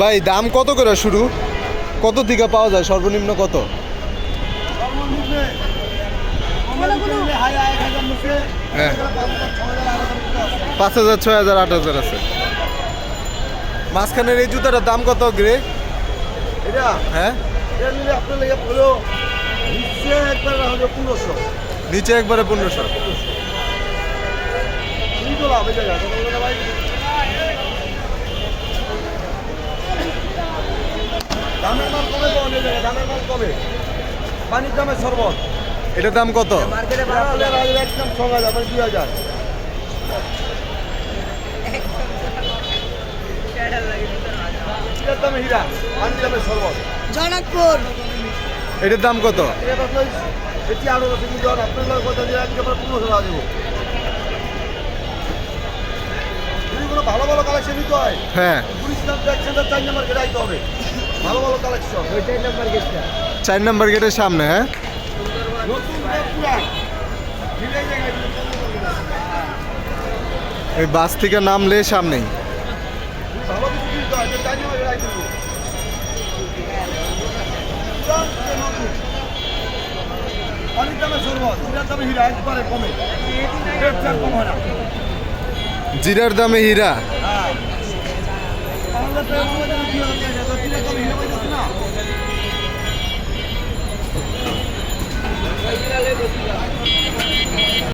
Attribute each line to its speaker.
Speaker 1: ভাই দাম কত করে শুরু, কত থেকে পাওয়া যায় সর্বনিম্ন কত? হ্যাঁ 5,000, 6,000, 8,000 আছে। মাঝখানের এই জুতাটার দাম কত গ্রে?
Speaker 2: এটা
Speaker 1: হ্যাঁ
Speaker 2: এটা নিলে আপনার লেগে হলো নিচে একবার হলো 1500,
Speaker 1: নিচে একবারে 1500।
Speaker 2: তুমি তো লাভ এই জায়গা ভাই। দামের মাল কমে পাওয়া যায়, জায়গা দামের মাল কমে, পানির দামের শরবত।
Speaker 1: এটার দাম কত?
Speaker 2: মার্কেটে একদম 6,000 মানে 2,000। এটার দামে হীরা, পানির দামের শরবত
Speaker 3: জনকপুর।
Speaker 1: এটার দাম কত?
Speaker 2: এটা তো এটি আরো আছে, কিন্তু আপনার লোক কথা যে আজকে আমরা 1500 টাকা দেবো। যদি কোনো ভালো ভালো কালেকশন নিতে হয়,
Speaker 1: হ্যাঁ
Speaker 2: গুলিস্তান ট্র্যাক সেন্টার 4 নম্বর গেটে আইতে হবে। ভালো ভালো কালেকশন ওই 4 নম্বর গেটটা,
Speaker 1: 4 নম্বর গেটের সামনে। হ্যাঁ
Speaker 2: নতুন পুরান মিলাই জায়গায়
Speaker 1: এই বাস থেকে নামলে সামনেই।
Speaker 2: ভালো কিছু কিনতে হয়, 4 নম্বর গেটে আইতে হবে। পুরান থেকে নতুন, পানির দামে শরবত, হীরার দামে হীরা একবারে কমে, রেট চার কম হয় না।
Speaker 1: জিরার দামে হীরা।
Speaker 2: হ্যাঁ, আমাদের তো আমাদের 2,000 টাকা